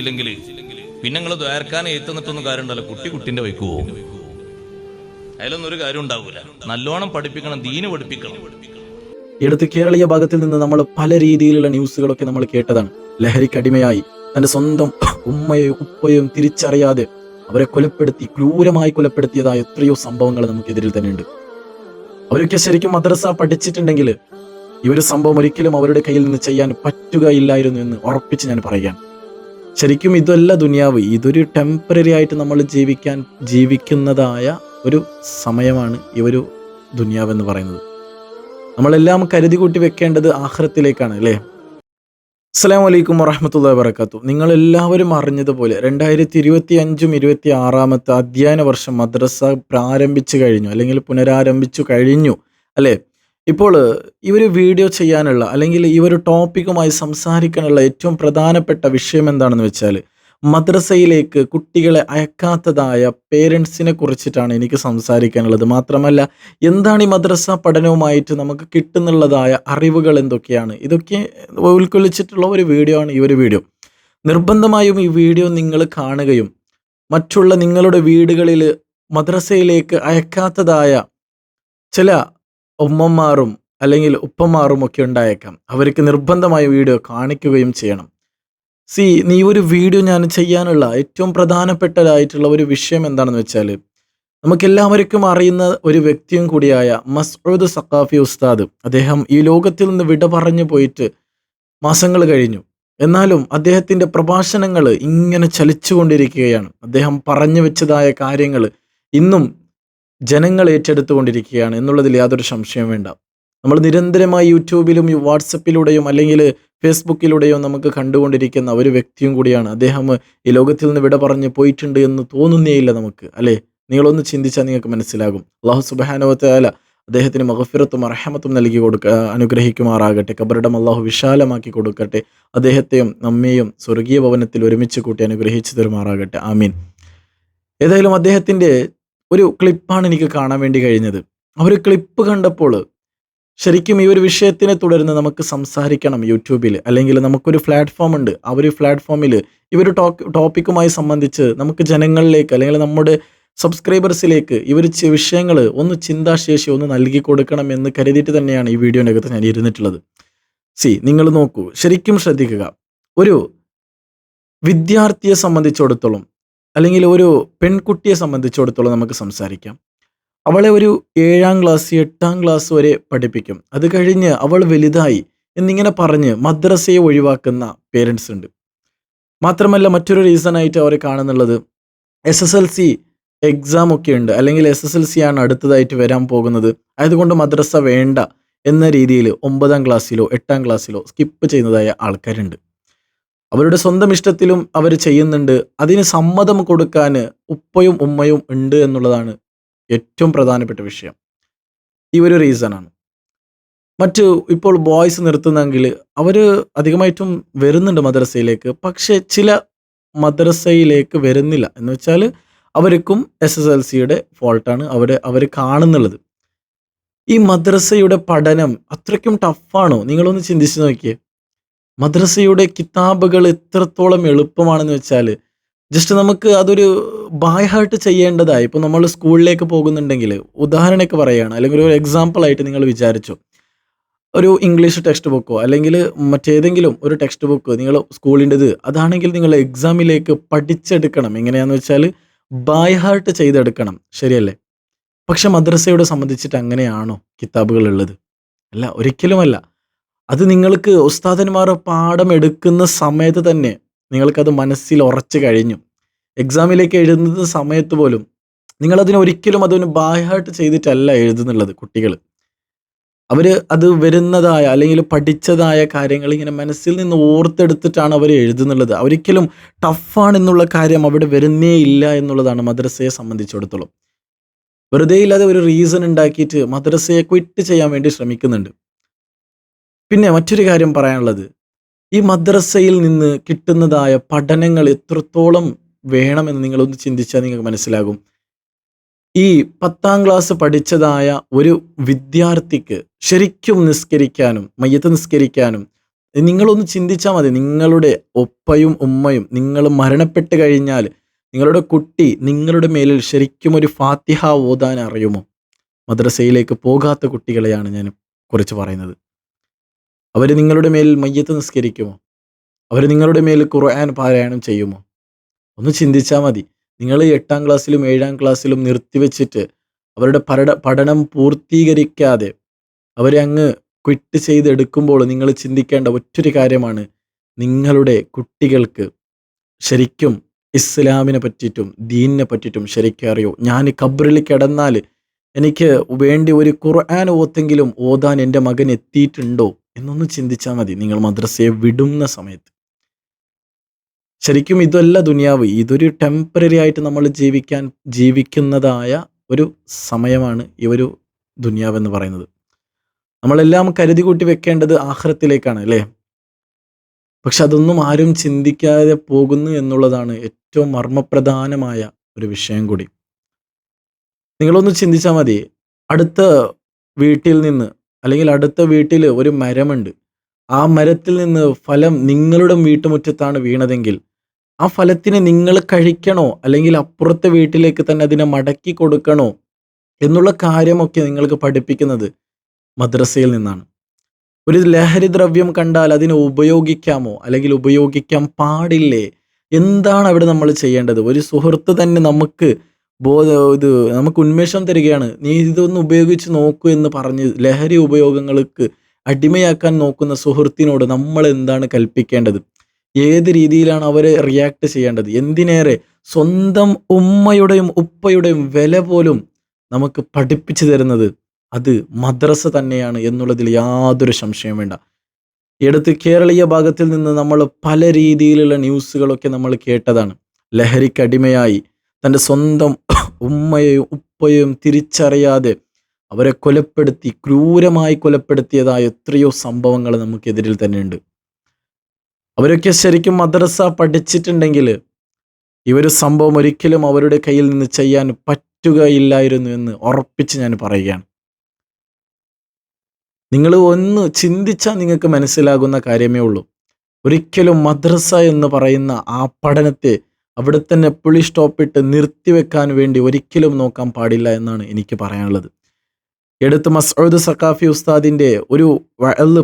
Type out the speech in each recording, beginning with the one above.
ഇല്ലെങ്കിൽ പിന്നെ നിങ്ങൾ ദ്വാരക്കാൻ എഴുത്തുന്നിട്ടൊന്നും കാര്യം ഉണ്ടല്ലോ, കുട്ടിന്റെ വൈക്ക് പോകും. അതിലൊന്നും ഒരു കാര്യം ഉണ്ടാവൂല. നല്ലോണം പഠിപ്പിക്കണം, ദീന് പഠിപ്പിക്കണം. ഇടത്ത് കേരളീയ ഭാഗത്തിൽ നിന്ന് നമ്മൾ പല രീതിയിലുള്ള ന്യൂസുകളൊക്കെ നമ്മൾ കേട്ടതാണ്. ലഹരിക്കടിമയായി തന്റെ സ്വന്തം ഉമ്മയും ഉപ്പയും തിരിച്ചറിയാതെ അവരെ കൊലപ്പെടുത്തി, ക്രൂരമായി കൊലപ്പെടുത്തിയതായ എത്രയോ സംഭവങ്ങൾ നമുക്കെതിരിൽ തന്നെയുണ്ട്. അവരൊക്കെ ശരിക്കും മദ്രസ പഠിച്ചിട്ടുണ്ടെങ്കിൽ ഈ ഒരു സംഭവം ഒരിക്കലും അവരുടെ കയ്യിൽ നിന്ന് ചെയ്യാൻ പറ്റുകയില്ലായിരുന്നു എന്ന് ഉറപ്പിച്ച് ഞാൻ പറയുകയാണ്. ശരിക്കും ഇതല്ല ദുനിയാവ്, ഇതൊരു ടെമ്പററി ആയിട്ട് നമ്മൾ ജീവിക്കുന്നതായ ഒരു സമയമാണ് ഈ ഒരു ദുനിയാവ് എന്ന് പറയുന്നത്. നമ്മളെല്ലാം കരുതി കൂട്ടി വെക്കേണ്ടത് ആഖിറത്തിലേക്കാണ്, അല്ലേ? അസ്സലാമു അലൈക്കും വറഹ്മത്തുള്ളാഹി വബറകാതുഹു. നിങ്ങളെല്ലാവരും അറിഞ്ഞതുപോലെ 2025 26 അധ്യയന വർഷം മദ്രസ പ്രാരംഭിച്ചു കഴിഞ്ഞു, അല്ലെങ്കിൽ പുനരാരംഭിച്ചു കഴിഞ്ഞു, അല്ലേ? ഇപ്പോൾ ഈ ഒരു വീഡിയോ ചെയ്യാനുള്ള, അല്ലെങ്കിൽ ഈ ഒരു ടോപ്പിക്കുമായി സംസാരിക്കാനുള്ള ഏറ്റവും പ്രധാനപ്പെട്ട വിഷയം എന്താണെന്ന് വെച്ചാൽ, മദ്രസയിലേക്ക് കുട്ടികളെ അയക്കാത്തതായ പേരൻസിനെ കുറിച്ചിട്ടാണ് എനിക്ക് സംസാരിക്കാനുള്ളത്. മാത്രമല്ല, എന്താണ് ഈ മദ്രസ പഠനവുമായിട്ട് നമുക്ക് കിട്ടുന്നുള്ളതായ അറിവുകൾ എന്തൊക്കെയാണ്, ഇതൊക്കെ ഉൾക്കൊള്ളിച്ചിട്ടുള്ള ഒരു വീഡിയോ ആണ് ഈ ഒരു വീഡിയോ. നിർബന്ധമായും ഈ വീഡിയോ നിങ്ങൾ കാണുകയും മറ്റുള്ള നിങ്ങളുടെ വീടുകളിൽ മദ്രസയിലേക്ക് അയക്കാത്തതായ ചില ഉമ്മമാരും അല്ലെങ്കിൽ ഉപ്പമാരും ഒക്കെ ഉണ്ടായേക്കാം, അവർക്ക് നിർബന്ധമായ വീഡിയോ കാണിക്കുകയും ചെയ്യണം. നീ ഒരു വീഡിയോ ഞാൻ ചെയ്യാനുള്ള ഏറ്റവും പ്രധാനപ്പെട്ടതായിട്ടുള്ള ഒരു വിഷയം എന്താണെന്ന് വെച്ചാൽ, നമുക്കെല്ലാവർക്കും അറിയുന്ന ഒരു വ്യക്തിയും കൂടിയായ മസ്ഊദ് സഖാഫി ഉസ്താദ്, അദ്ദേഹം ഈ ലോകത്തിൽ നിന്ന് വിട പറഞ്ഞു പോയിട്ട് മാസങ്ങൾ കഴിഞ്ഞു. എന്നാലും അദ്ദേഹത്തിൻ്റെ പ്രഭാഷണങ്ങൾ ഇങ്ങനെ ചലിച്ചുകൊണ്ടിരിക്കുകയാണ്. അദ്ദേഹം പറഞ്ഞു വെച്ചതായ കാര്യങ്ങൾ ഇന്നും ജനങ്ങൾ ഏറ്റെടുത്തുകൊണ്ടിരിക്കുകയാണ് എന്നുള്ളതിൽ യാതൊരു സംശയം വേണ്ട. നമ്മൾ നിരന്തരമായി യൂട്യൂബിലും വാട്സപ്പിലൂടെയും അല്ലെങ്കിൽ ഫേസ്ബുക്കിലൂടെയോ നമുക്ക് കണ്ടുകൊണ്ടിരിക്കുന്ന ഒരു വ്യക്തിയും കൂടിയാണ്. അദ്ദേഹം ഈ ലോകത്തിൽ നിന്ന് വിട പറഞ്ഞ് പോയിട്ടുണ്ട് എന്ന് തോന്നുന്നേയില്ല നമുക്ക്, അല്ലേ? നിങ്ങളൊന്ന് ചിന്തിച്ചാൽ നിങ്ങൾക്ക് മനസ്സിലാകും. അല്ലാഹു സുബ്ഹാനഹു വ തആല അദ്ദേഹത്തിന് മഗ്ഫിറത്തും റഹ്മത്തും നൽകി അനുഗ്രഹിക്കുമാറാകട്ടെ. ഖബറിടം അല്ലാഹു വിശാലമാക്കി കൊടുക്കട്ടെ. അദ്ദേഹത്തെയും നമ്മെയും സ്വർഗീയ ഭവനത്തിൽ ഒരുമിച്ച് കൂട്ടി അനുഗ്രഹിച്ചു തരുമാറാകട്ടെ. ആമീൻ. ഏതായാലും അദ്ദേഹത്തിൻ്റെ ഒരു ക്ലിപ്പാണ് എനിക്ക് കാണാൻ വേണ്ടി കഴിഞ്ഞത്. ആ ഒരു ക്ലിപ്പ് കണ്ടപ്പോൾ ശരിക്കും ഈ ഒരു വിഷയത്തിനെ തുടർന്ന് നമുക്ക് സംസാരിക്കണം യൂട്യൂബിൽ, അല്ലെങ്കിൽ നമുക്കൊരു പ്ലാറ്റ്ഫോം ഉണ്ട്. ആ ഒരു പ്ലാറ്റ്ഫോമിൽ ഈ ഒരു ടോപ്പിക്കുമായി സംബന്ധിച്ച് നമുക്ക് ജനങ്ങളിലേക്ക്, അല്ലെങ്കിൽ നമ്മുടെ സബ്സ്ക്രൈബേഴ്സിലേക്ക് ഈ ഒരു വിഷയങ്ങൾ ഒന്ന് ചിന്താശേഷി ഒന്ന് നൽകി കൊടുക്കണം എന്ന് കരുതിയിട്ട് തന്നെയാണ് ഈ വീഡിയോനകത്ത് ഞാൻ ഇരുന്നിട്ടുള്ളത്. നിങ്ങൾ നോക്കൂ, ശരിക്കും ശ്രദ്ധിക്കുക. ഒരു വിദ്യാർത്ഥിയെ സംബന്ധിച്ചിടത്തോളം, അല്ലെങ്കിൽ ഒരു പെൺകുട്ടിയെ സംബന്ധിച്ചിടത്തോളം നമുക്ക് സംസാരിക്കാം. അവളെ ഒരു 7ാം ക്ലാസ് 8ാം ക്ലാസ് വരെ പഠിപ്പിക്കും. അത് കഴിഞ്ഞ് അവൾ വലുതായി എന്നിങ്ങനെ പറഞ്ഞ് മദ്രസയെ ഒഴിവാക്കുന്ന പേരൻസ് ഉണ്ട്. മാത്രമല്ല, മറ്റൊരു റീസണായിട്ട് അവരെ കാണുന്നുള്ളത് SSLC എക്സാം ഒക്കെ ഉണ്ട്, അല്ലെങ്കിൽ SSLC ആണ് അടുത്തതായിട്ട് വരാൻ പോകുന്നത്, അതുകൊണ്ട് മദ്രസ വേണ്ട എന്ന രീതിയിൽ 9ാം ക്ലാസ്സിലോ 8ാം ക്ലാസ്സിലോ സ്കിപ്പ് ചെയ്യുന്നതായ ആൾക്കാരുണ്ട്. അവരുടെ സ്വന്തം ഇഷ്ടത്തിലും അവർ ചെയ്യുന്നുണ്ട്. അതിന് സമ്മതം കൊടുക്കാൻ ഉപ്പയും ഉമ്മയും ഉണ്ട് എന്നുള്ളതാണ് ഏറ്റവും പ്രധാനപ്പെട്ട വിഷയം. ഈ ഒരു റീസണാണ്. ഇപ്പോൾ ബോയ്സ് നിർത്തുന്നെങ്കിൽ അവർ അധികമായിട്ടും വരുന്നുണ്ട് മദ്രസയിലേക്ക്, പക്ഷെ ചില മദ്രസയിലേക്ക് വരുന്നില്ല. എന്ന് വെച്ചാൽ അവർക്കും SSLCയുടെ ഫോൾട്ടാണ് അവർ കാണുന്നുള്ളത്. ഈ മദ്രസയുടെ പഠനം അത്രയ്ക്കും ടഫാണോ? നിങ്ങളൊന്ന് ചിന്തിച്ച് നോക്കിയേ. മദ്രസയുടെ കിതാബുകൾ എത്രത്തോളം എളുപ്പമാണെന്ന് വെച്ചാൽ, ജസ്റ്റ് നമുക്ക് അതൊരു ബൈ ഹാർട്ട് ചെയ്യേണ്ടതായി. ഇപ്പോൾ നമ്മൾ സ്കൂളിലേക്ക് പോകുന്നുണ്ടെങ്കിൽ, ഉദാഹരണമൊക്കെ പറയുകയാണ്, അല്ലെങ്കിൽ ഒരു എക്സാമ്പിളായിട്ട് നിങ്ങൾ വിചാരിച്ചു, ഒരു ഇംഗ്ലീഷ് ടെക്സ്റ്റ് ബുക്കോ അല്ലെങ്കിൽ മറ്റേതെങ്കിലും ഒരു ടെക്സ്റ്റ് ബുക്ക് നിങ്ങൾ സ്കൂളിൻ്റെത്, അതാണെങ്കിൽ നിങ്ങൾ എക്സാമിലേക്ക് പഠിച്ചെടുക്കണം. എങ്ങനെയാണെന്ന് വെച്ചാൽ ബൈ ഹാർട്ട് ചെയ്തെടുക്കണം, ശരിയല്ലേ? പക്ഷെ മദ്രസയോട് സംബന്ധിച്ചിട്ട് അങ്ങനെയാണോ കിതാബുകൾ ഉള്ളത്? അല്ല, ഒരിക്കലുമല്ല. അത് നിങ്ങൾക്ക് ഉസ്താദന്മാർ പാഠം എടുക്കുന്ന സമയത്ത് തന്നെ നിങ്ങൾക്കത് മനസ്സിൽ ഉറച്ചു കഴിഞ്ഞു. എക്സാമിലേക്ക് എഴുതുന്ന സമയത്ത് പോലും നിങ്ങളതിനൊരിക്കലും അതൊന്ന് ബൈ ഹാർട്ട് ചെയ്തിട്ടല്ല എഴുതുന്നുള്ളത്. കുട്ടികൾ അത് വരുന്നതായ അല്ലെങ്കിൽ പഠിച്ചതായ കാര്യങ്ങൾ ഇങ്ങനെ മനസ്സിൽ നിന്ന് ഓർത്തെടുത്തിട്ടാണ് അവർ എഴുതുന്നുള്ളത്. ഒരിക്കലും ടഫാണെന്നുള്ള കാര്യം അവിടെ വരുന്നേ ഇല്ല എന്നുള്ളതാണ് മദ്രസയെ സംബന്ധിച്ചിടത്തോളം. വെറുതെ ഇല്ലാതെ ഒരു റീസൺ ഉണ്ടാക്കിയിട്ട് മദ്രസയെ ക്വിറ്റ് ചെയ്യാൻ വേണ്ടി ശ്രമിക്കുന്നുണ്ട്. പിന്നെ മറ്റൊരു കാര്യം പറയാനുള്ളത്, ഈ മദ്രസയിൽ നിന്ന് കിട്ടുന്നതായ പഠനങ്ങൾ എത്രത്തോളം വേണമെന്ന് നിങ്ങളൊന്ന് ചിന്തിച്ചാൽ നിങ്ങൾക്ക് മനസ്സിലാകും. ഈ 10ാം ക്ലാസ് പഠിച്ചതായ ഒരു വിദ്യാർത്ഥിക്ക് ശരിക്കും നിസ്കരിക്കാനും മയ്യത്ത് നിസ്കരിക്കാനും നിങ്ങളൊന്ന് ചിന്തിച്ചാൽ മതി. നിങ്ങളുടെ ഉപ്പയും ഉമ്മയും നിങ്ങൾ മരണപ്പെട്ട് കഴിഞ്ഞാൽ നിങ്ങളുടെ കുട്ടി നിങ്ങളുടെ മേലിൽ ശരിക്കും ഒരു ഫാത്തിഹ ഓതാൻ അറിയുമോ? മദ്രസയിലേക്ക് പോകാത്ത കുട്ടികളെയാണ് ഞാൻ കുറിച്ച് പറയുന്നത്. അവർ നിങ്ങളുടെ മേൽ മയ്യത്ത് നിസ്കരിക്കുമോ? അവർ നിങ്ങളുടെ മേൽ ഖുർആൻ പാരായണം ചെയ്യുമോ? ഒന്ന് ചിന്തിച്ചാൽ മതി. നിങ്ങൾ 8ാം ക്ലാസ്സിലും 7ാം ക്ലാസ്സിലും നിർത്തിവെച്ചിട്ട് അവരുടെ പഠനം പൂർത്തീകരിക്കാതെ അവരെ അങ്ങ് ക്വിറ്റ് ചെയ്തെടുക്കുമ്പോൾ നിങ്ങൾ ചിന്തിക്കേണ്ട ഒറ്റൊരു കാര്യമാണ്, നിങ്ങളുടെ കുട്ടികൾക്ക് ശരിക്കും ഇസ്ലാമിനെ പറ്റിയിട്ടും ദീനിനെ പറ്റിയിട്ടും ശരിക്കും അറിയോ? ഞാൻ ഖബറിൽ കിടന്നാൽ എനിക്ക് വേണ്ടി ഒരു ഖുർആൻ ഓത്തെങ്കിലും ഓതാൻ എൻ്റെ മകൻ എത്തിയിട്ടുണ്ടോ എന്നൊന്ന് ചിന്തിച്ചാൽ മതി നിങ്ങൾ മദ്രസയെ വിടുന്ന സമയത്ത്. ശരിക്കും ഇതല്ല ദുനിയാവ്. ഇതൊരു ടെമ്പററി ആയിട്ട് നമ്മൾ ജീവിക്കുന്നതായ ഒരു സമയമാണ് ഈ ഒരു ദുനിയാവെന്ന് പറയുന്നത്. നമ്മളെല്ലാം കരുതി കൂട്ടി വെക്കേണ്ടത് ആഖിറത്തിലേക്കാണ് അല്ലേ? പക്ഷെ അതൊന്നും ആരും ചിന്തിക്കാതെ പോകുന്നു എന്നുള്ളതാണ് ഏറ്റവും മർമ്മപ്രധാനമായ ഒരു വിഷയം കൂടി. നിങ്ങളൊന്ന് ചിന്തിച്ചാൽ മതി. അടുത്ത വീട്ടിൽ നിന്ന് അല്ലെങ്കിൽ അടുത്ത വീട്ടിൽ ഒരു മരമുണ്ട്. ആ മരത്തിൽ നിന്ന് ഫലം നിങ്ങളുടെ വീട്ടുമുറ്റത്താണ് വീണതെങ്കിൽ ആ ഫലത്തിനെ നിങ്ങൾ കഴിക്കണോ അല്ലെങ്കിൽ അപ്പുറത്തെ വീട്ടിലേക്ക് തന്നെ അതിനെ മടക്കി കൊടുക്കണോ എന്നുള്ള കാര്യമൊക്കെ നിങ്ങൾക്ക് പഠിപ്പിക്കുന്നത് മദ്രസയിൽ നിന്നാണ്. ഒരു ലഹരി ദ്രവ്യം കണ്ടാൽ അതിനെ ഉപയോഗിക്കാമോ അല്ലെങ്കിൽ ഉപയോഗിക്കാൻ പാടില്ലേ? എന്താണ് അവിടെ നമ്മൾ ചെയ്യേണ്ടത്? ഒരു സുഹൃത്ത് തന്നെ നമുക്ക് നമുക്ക് ഉന്മേഷം തരികയാണ്, നീ ഇതൊന്ന് ഉപയോഗിച്ച് നോക്കൂ എന്ന് പറഞ്ഞ് ലഹരി ഉപയോഗങ്ങൾക്ക് അടിമയാക്കാൻ നോക്കുന്ന സുഹൃത്തിനോട് നമ്മൾ എന്താണ് കൽപ്പിക്കേണ്ടത്? ഏത് രീതിയിലാണ് അവരെ റിയാക്ട് ചെയ്യേണ്ടത്? എന്തിനേറെ സ്വന്തം ഉമ്മയുടെയും ഉപ്പയുടെയും വില പോലും നമുക്ക് പഠിപ്പിച്ചു തരുന്നത് അത് മദ്രസ തന്നെയാണ് എന്നുള്ളതിൽ യാതൊരു സംശയം വേണ്ട. എടുത്ത് കേരളീയ ഭാഗത്തിൽ നിന്ന് നമ്മൾ പല രീതിയിലുള്ള ന്യൂസുകളൊക്കെ നമ്മൾ കേട്ടതാണ്. ലഹരിക്കടിമയായി തൻ്റെ സ്വന്തം ഉമ്മയെയും ഉപ്പയെയും തിരിച്ചറിയാതെ അവരെ ക്രൂരമായി കൊലപ്പെടുത്തിയതായ എത്രയോ സംഭവങ്ങൾ നമുക്കെതിരിൽ തന്നെയുണ്ട്. അവരൊക്കെ ശരിക്കും മദ്രസ പഠിച്ചിട്ടുണ്ടെങ്കിൽ ഈ ഒരു സംഭവം ഒരിക്കലും അവരുടെ കയ്യിൽ നിന്ന് ചെയ്യാൻ പറ്റുകയില്ലായിരുന്നു എന്ന് ഉറപ്പിച്ച് ഞാൻ പറയുകയാണ്. നിങ്ങൾ ഒന്ന് ചിന്തിച്ചാൽ നിങ്ങൾക്ക് മനസ്സിലാകുന്ന കാര്യമേ ഉള്ളൂ. ഒരിക്കലും മദ്രസ എന്ന് പറയുന്ന ആ പഠനത്തെ അവിടെ തന്നെ പുളി സ്റ്റോപ്പിട്ട് നിർത്തിവെക്കാൻ വേണ്ടി ഒരിക്കലും നോക്കാൻ പാടില്ല എന്നാണ് എനിക്ക് പറയാനുള്ളത്. എടുത്ത് മസ്ഊദ് സഖാഫി ഉസ്താദിൻ്റെ ഒരു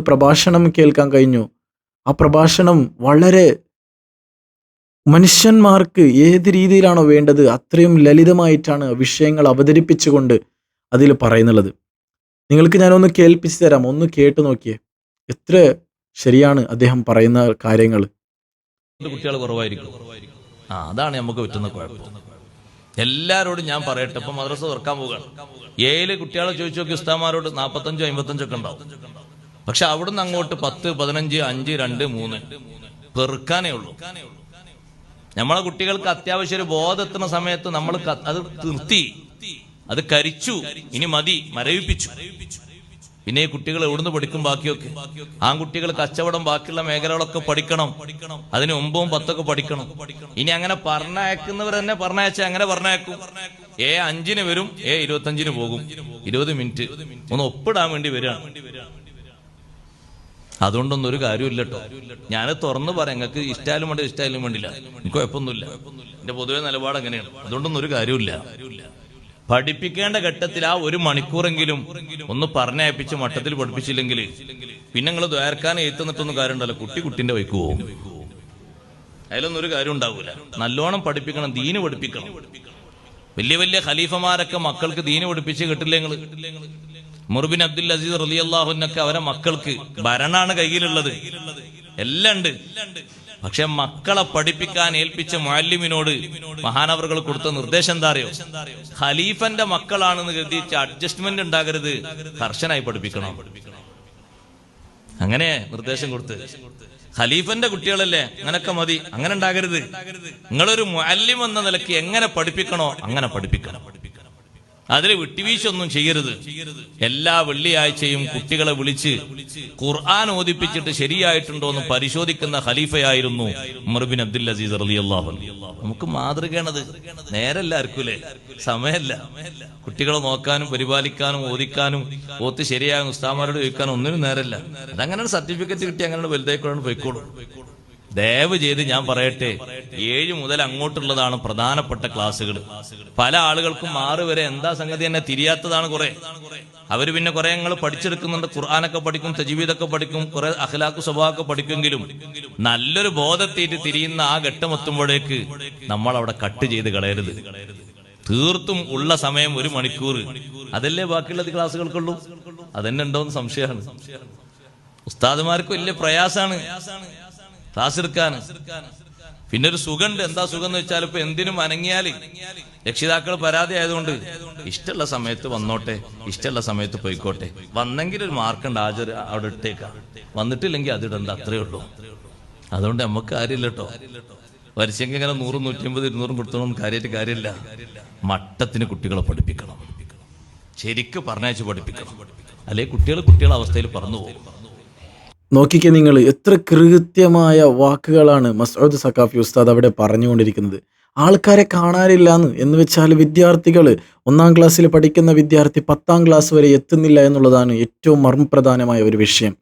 പ്രഭാഷണം കേൾക്കാൻ കഴിഞ്ഞു. ആ പ്രഭാഷണം വളരെ മനുഷ്യന്മാർക്ക് ഏത് രീതിയിലാണോ വേണ്ടത് അത്രയും ലളിതമായിട്ടാണ് വിഷയങ്ങൾ അവതരിപ്പിച്ചുകൊണ്ട് അതിൽ പറയുന്നുള്ളത്. നിങ്ങൾക്ക് ഞാനൊന്ന് കേൾപ്പിച്ചു തരാം, ഒന്ന് കേട്ടു നോക്കിയേ. എത്ര ശരിയാണ് അദ്ദേഹം പറയുന്ന കാര്യങ്ങൾ. കുട്ടികൾ കുറവായിരിക്കും. അതാണ് നമുക്ക് പറ്റുന്ന കുഴപ്പം. എല്ലാരോടും ഞാൻ പറയട്ടെ, ഇപ്പൊ മദ്രസ തുറക്കാൻ പോവുകയാണ്. 7 കുട്ടികളെ ചോദിച്ചു നോക്കി ഉസ്താമാരോട് 45, 55 ഒക്കെ ഉണ്ടാവും. പക്ഷെ അവിടുന്ന് അങ്ങോട്ട് 10, 15, 5, 2, 3 പെറുക്കാനേ ഉള്ളൂ. നമ്മളെ കുട്ടികൾക്ക് അത്യാവശ്യം ഒരു ബോധെത്തുന്ന സമയത്ത് നമ്മൾ അത് നിർത്തി, അത് കരിച്ചു, ഇനി മതി, മരവിപ്പിച്ചു. പിന്നെ ഈ കുട്ടികൾ എവിടുന്ന് പഠിക്കും? ബാക്കിയൊക്കെ ആൺകുട്ടികൾ കച്ചവടം, ബാക്കിയുള്ള മേഖലകളൊക്കെ പഠിക്കണം. അതിന് 9, 10 ഒക്കെ പഠിക്കണം. ഇനി അങ്ങനെ പറഞ്ഞയക്കുന്നവർ തന്നെ അങ്ങനെ പറഞ്ഞയക്കും. 5-ന് വരും, 25-ന് പോകും. 20 മിനിറ്റ് ഒന്ന് ഒപ്പിടാൻ വേണ്ടി വരികയാണ്. അതുകൊണ്ടൊന്നും ഒരു കാര്യമില്ല കേട്ടോ. ഞാൻ തുറന്നു പറയാം, നിങ്ങൾക്ക് ഇഷ്ടായാലും വേണ്ട ഇഷ്ടായാലും വേണ്ടില്ല, എനിക്ക് കുഴപ്പമൊന്നുമില്ല. എന്റെ പൊതുവെ നിലപാട് അങ്ങനെയാണ്. അതുകൊണ്ടൊന്നും ഒരു കാര്യമില്ല. പഠിപ്പിക്കേണ്ട ഘട്ടത്തിൽ ആ 1 മണിക്കൂറെങ്കിലും ഒന്ന് പറഞ്ഞയപ്പിച്ച് മട്ടത്തിൽ പഠിപ്പിച്ചില്ലെങ്കിൽ പിന്നെ നിങ്ങൾ ദ്വാരക്കാൻ എത്തുന്നിട്ടൊന്നും കാര്യമുണ്ടല്ലോ, കുട്ടിന്റെ വൈക്ക് പോകും. അതിലൊന്നും ഒരു കാര്യം ഉണ്ടാവൂല. നല്ലോണം പഠിപ്പിക്കണം, ദീന് പഠിപ്പിക്കണം. വലിയ വലിയ ഖലീഫമാരൊക്കെ മക്കൾക്ക് ദീന് പഠിപ്പിച്ച് കിട്ടില്ലേ? ഉമർ ബിൻ അബ്ദുൽ അസീസ് റളിയല്ലാഹു അൻഹു അവരെ മക്കൾക്ക് ഭരണാണ് കയ്യിലുള്ളത്, എല്ലാം ഉണ്ട്. പക്ഷെ മക്കളെ പഠിപ്പിക്കാൻ ഏൽപ്പിച്ച മുഅല്ലിമിനോട് മഹാനവറുകൾ കൊടുത്ത നിർദ്ദേശം എന്താ അറിയോ? ഖലീഫന്റെ മക്കളാണെന്ന് കരുതിച്ച് അഡ്ജസ്റ്റ്മെന്റ് ഉണ്ടാകരുത്, കർശനായി പഠിപ്പിക്കണം. അങ്ങനെ നിർദ്ദേശം കൊടുത്ത്, ഖലീഫന്റെ കുട്ടികളല്ലേ, അങ്ങനൊക്കെ മതി, അങ്ങനെ ഉണ്ടാകരുത്. നിങ്ങളൊരു മുഅല്ലിം എന്ന നിലയ്ക്ക് എങ്ങനെ പഠിപ്പിക്കണോ അങ്ങനെ പഠിപ്പിക്കണം. അതിൽ വിട്ടുവീഴ്ചയൊന്നും ചെയ്യരുത്. എല്ലാ വെള്ളിയാഴ്ചയും കുട്ടികളെ വിളിച്ച് ഖുർആൻ ഓതിപ്പിച്ചിട്ട് ശരിയായിട്ടുണ്ടോ എന്ന് പരിശോധിക്കുന്ന ഖലീഫയായിരുന്നു ഉമർ ബിൻ അബ്ദുൽ അസീസ് റളിയല്ലാഹു അൻഹു. നമുക്ക് മാതൃകയാണത്. നേരല്ല ആർക്കൂലേ, സമയമല്ല. കുട്ടികളെ നോക്കാനും പരിപാലിക്കാനും ഓദിക്കാനും ഓത്ത് ശരിയാകും ഉസ്താമാരോട് ചോദിക്കാനും ഒന്നിനും നേരല്ല. അതങ്ങനെ സർട്ടിഫിക്കറ്റ് കിട്ടി അങ്ങനെ വലുതായിക്കോളാണ് പോയിക്കോളും. ദയവ് ചെയ്ത് ഞാൻ പറയട്ടെ, 7 മുതൽ അങ്ങോട്ടുള്ളതാണ് പ്രധാനപ്പെട്ട ക്ലാസ്സുകൾ. പല ആളുകൾക്കും 6 വരെ എന്താ സംഗതി തന്നെ തിരിയാത്തതാണ്. കുറെ അവര് പിന്നെ കുറെ ഞങ്ങൾ പഠിച്ചെടുക്കുന്നുണ്ട്. ഖുർആനൊക്കെ പഠിക്കും, തജ്വീദൊക്കെ പഠിക്കും, കുറെ അഖ്ലാഖ് സ്വഭാവമൊക്കെ പഠിക്കുമെങ്കിലും നല്ലൊരു ബോധത്തേറ്റ് തിരിയുന്ന ആ ഘട്ടം എത്തുമ്പോഴേക്ക് നമ്മൾ അവിടെ കട്ട് ചെയ്ത് കളയരുത്. തീർത്തും ഉള്ള സമയം 1 മണിക്കൂർ, അതല്ലേ ബാക്കിയുള്ള ക്ലാസ്സുകൾക്കുള്ളൂ. അതന്നെ ഉണ്ടോന്ന് സംശയമാണ്. ഉസ്താദുമാർക്ക് വലിയ പ്രയാസാണ് ക്ലാസ് എടുക്കാൻ. പിന്നെ ഒരു സുഖമുണ്ട്. എന്താ സുഖം എന്ന് വെച്ചാൽ ഇപ്പൊ എന്തിനും അനങ്ങിയാല് രക്ഷിതാക്കൾ പരാതി ആയതുകൊണ്ട് ഇഷ്ടമുള്ള സമയത്ത് വന്നോട്ടെ, ഇഷ്ടമുള്ള സമയത്ത് പോയിക്കോട്ടെ. വന്നെങ്കിൽ ഒരു മാർക്കുണ്ട്, ഹാജർ അവിടെ ഇട്ടേക്കാം. വന്നിട്ടില്ലെങ്കിൽ അതിടണ്ട, അത്രേ ഉള്ളൂ. അതുകൊണ്ട് നമുക്ക് കാര്യമില്ല കേട്ടോ. വരിച്ചെങ്കിൽ ഇങ്ങനെ 100, 150, 200 കൊടുത്തോളം കാര്യമില്ല. മട്ടത്തിന് കുട്ടികളെ പഠിപ്പിക്കണം, ശരിക്ക് പറഞ്ഞയച്ച് പഠിപ്പിക്കണം. അല്ലെങ്കിൽ കുട്ടികളുടെ അവസ്ഥയിൽ പറന്നു പോകും. നോക്കിക്കേ നിങ്ങൾ, എത്ര കൃത്യമായ വാക്കുകളാണ് മസ്ഊദ് സഖാഫി ഉസ്താദ് അവിടെ പറഞ്ഞുകൊണ്ടിരിക്കുന്നത്. ആൾക്കാരെ കാണാനില്ല എന്ന് വെച്ചാൽ വിദ്യാർത്ഥികൾ 1-ാം ക്ലാസ്സിൽ പഠിക്കുന്ന വിദ്യാർത്ഥി 10-ാം ക്ലാസ് വരെ എത്തുന്നില്ല എന്നുള്ളതാണ് ഏറ്റവും മർമ്മപ്രധാനമായ ഒരു വിഷയം.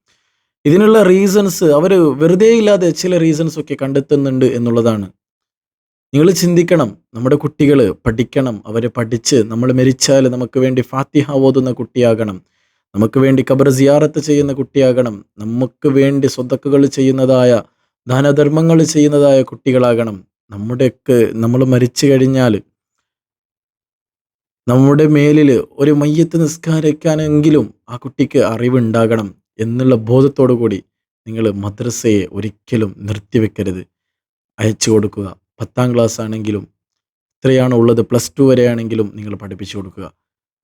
ഇതിനുള്ള റീസൺസ് അവർ വെറുതെ ഇല്ലാതെ ചില റീസൺസ് ഒക്കെ കണ്ടെത്തുന്നുണ്ട് എന്നുള്ളതാണ്. നിങ്ങൾ ചിന്തിക്കണം, നമ്മുടെ കുട്ടികൾ പഠിക്കണം. അവരെ പഠിച്ച് നമ്മൾ മരിച്ചാൽ നമുക്ക് വേണ്ടി ഫാത്തിഹ ഓതുന്ന കുട്ടിയാകണം, നമുക്ക് വേണ്ടി ഖബർ സിയാറത്ത് ചെയ്യുന്ന കുട്ടിയാകണം, നമുക്ക് വേണ്ടി സ്വതക്കകൾ ചെയ്യുന്നതായ ദാനധർമ്മങ്ങൾ ചെയ്യുന്നതായ കുട്ടികളാകണം. നമ്മൾ മരിച്ചു കഴിഞ്ഞാൽ നമ്മുടെ മേലിൽ ഒരു മയ്യത്ത് നിസ്കാരിക്കാനെങ്കിലും ആ കുട്ടിക്ക് അറിവുണ്ടാകണം എന്നുള്ള ബോധത്തോടു കൂടി നിങ്ങൾ മദ്രസയെ ഒരിക്കലും നിർത്തിവെക്കരുത്. അയച്ചു കൊടുക്കുക. 10-ാം ക്ലാസ് ആണെങ്കിലും എത്രയാണോ ഉള്ളത്, +2 വരെയാണെങ്കിലും നിങ്ങൾ പഠിപ്പിച്ചു കൊടുക്കുക.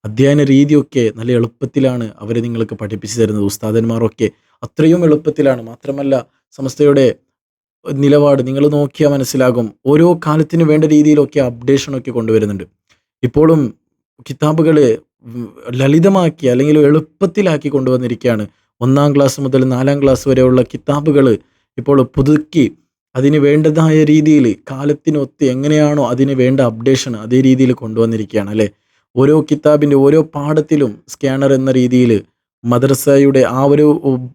അധ്യയന രീതിയൊക്കെ നല്ല എളുപ്പത്തിലാണ് അവർ നിങ്ങൾക്ക് പഠിപ്പിച്ചു തരുന്നത്. ഉസ്താദന്മാരൊക്കെ അത്രയും എളുപ്പത്തിലാണ്. മാത്രമല്ല സമസ്തയുടെ നിലപാട് നിങ്ങൾ നോക്കിയാൽ മനസ്സിലാകും. ഓരോ കാലത്തിന് വേണ്ട രീതിയിലൊക്കെ അപ്ഡേഷനൊക്കെ കൊണ്ടുവരുന്നുണ്ട്. ഇപ്പോഴും കിതാബുകൾ ലളിതമാക്കി അല്ലെങ്കിൽ എളുപ്പത്തിലാക്കി കൊണ്ടുവന്നിരിക്കുകയാണ്. 1-ാം ക്ലാസ് മുതൽ 4-ാം ക്ലാസ് വരെയുള്ള കിതാബുകൾ ഇപ്പോൾ പുതുക്കി അതിന് വേണ്ടതായ രീതിയിൽ കാലത്തിനൊത്ത് എങ്ങനെയാണോ അതിന് വേണ്ട അപ്ഡേഷൻ അതേ രീതിയിൽ കൊണ്ടുവന്നിരിക്കുകയാണ് അല്ലേ. ഓരോ കിതാബിൻ്റെ ഓരോ പാഠത്തിലും സ്കാനർ എന്ന രീതിയിൽ മദ്രസയുടെ ആ ഒരു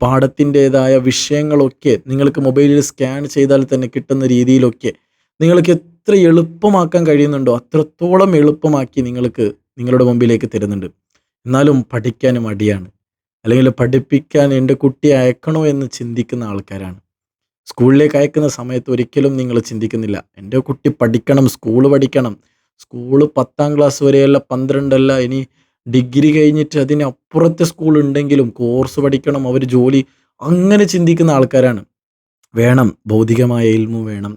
പാഠത്തിൻ്റെതായ വിഷയങ്ങളൊക്കെ നിങ്ങൾക്ക് മൊബൈലിൽ സ്കാൻ ചെയ്താൽ തന്നെ കിട്ടുന്ന രീതിയിലൊക്കെ നിങ്ങൾക്ക് എത്ര എളുപ്പമാക്കാൻ കഴിയുന്നുണ്ടോ അത്രത്തോളം എളുപ്പമാക്കി നിങ്ങളുടെ മുമ്പിലേക്ക് തരുന്നുണ്ട്. എന്നാലും പഠിക്കാൻ മടിയാണ്, അല്ലെങ്കിൽ പഠിപ്പിക്കാൻ എൻ്റെ കുട്ടിയെ അയക്കണോ എന്ന് ചിന്തിക്കുന്ന ആൾക്കാരാണ്. സ്കൂളിലേക്ക് അയക്കുന്ന സമയത്ത് ഒരിക്കലും നിങ്ങൾ ചിന്തിക്കുന്നില്ല, എൻ്റെ കുട്ടി പഠിക്കണം, സ്കൂള് പഠിക്കണം. സ്കൂള് 10-ാം ക്ലാസ് വരെയല്ല, 12 അല്ല, ഇനി ഡിഗ്രി കഴിഞ്ഞിട്ട് അതിനപ്പുറത്തെ സ്കൂൾ ഉണ്ടെങ്കിലും കോഴ്സ് പഠിക്കണം, അവർ ജോലി, അങ്ങനെ ചിന്തിക്കുന്ന ആൾക്കാരാണ്. വേണം, ഭൗതികമായ ഇൽമു വേണം,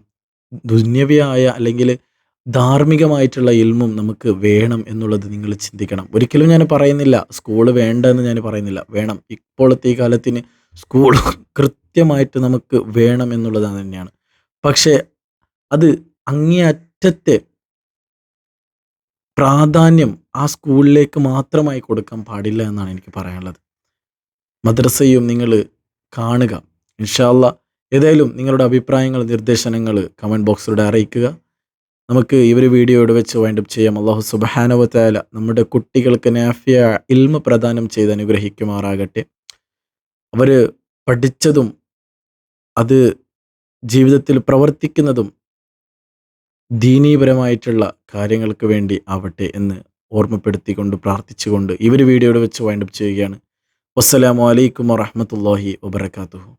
ദുന്യവിയായ അല്ലെങ്കിൽ ധാർമ്മികമായിട്ടുള്ള ഇൽമും നമുക്ക് വേണം എന്നുള്ളത് നിങ്ങൾ ചിന്തിക്കണം. ഒരിക്കലും ഞാൻ പറയുന്നില്ല സ്കൂള് വേണ്ട എന്ന് ഞാൻ പറയുന്നില്ല, വേണം. ഇപ്പോഴത്തെ ഈ കാലത്തിന് സ്കൂൾ കൃത്യമായിട്ട് നമുക്ക് വേണം എന്നുള്ളത് തന്നെയാണ്. പക്ഷേ അത് അങ്ങേയറ്റത്തെ പ്രാധാന്യം ആ സ്കൂളിലേക്ക് മാത്രമായി കൊടുക്കാൻ പാടില്ല എന്നാണ് എനിക്ക് പറയാനുള്ളത്. മദ്രസയും നിങ്ങൾ കാണുക. ഇൻഷാ അല്ലാ ഏതായാലും നിങ്ങളുടെ അഭിപ്രായങ്ങൾ, നിർദ്ദേശങ്ങൾ കമൻറ്റ് ബോക്സിലൂടെ അറിയിക്കുക. നമുക്ക് ഈ ഒരു വീഡിയോ ഇവിടെ വെച്ച് വൈൻഡപ്പ് ചെയ്യാം. അല്ലാഹു സുബ്ഹാനഹു വ തആല നമ്മുടെ കുട്ടികൾക്ക് നാഫിയ ഇൽമ് പ്രദാനം ചെയ്ത് അനുഗ്രഹിക്കുമാറാകട്ടെ. അവർ പഠിച്ചതും അത് ജീവിതത്തിൽ പ്രവർത്തിക്കുന്നതും ദീനീപരമായിട്ടുള്ള കാര്യങ്ങൾക്ക് വേണ്ടി ആവട്ടെ എന്ന് ഓർമ്മപ്പെടുത്തിക്കൊണ്ട് പ്രാർത്ഥിച്ചുകൊണ്ട് ഈ ഒരു വീഡിയോയുടെ വെച്ച് വൈൻഡപ്പ് ചെയ്യുകയാണ്. വസ്സലാമു അലൈക്കും വറഹ്മത്തുള്ളാഹി വബറകാതുഹു.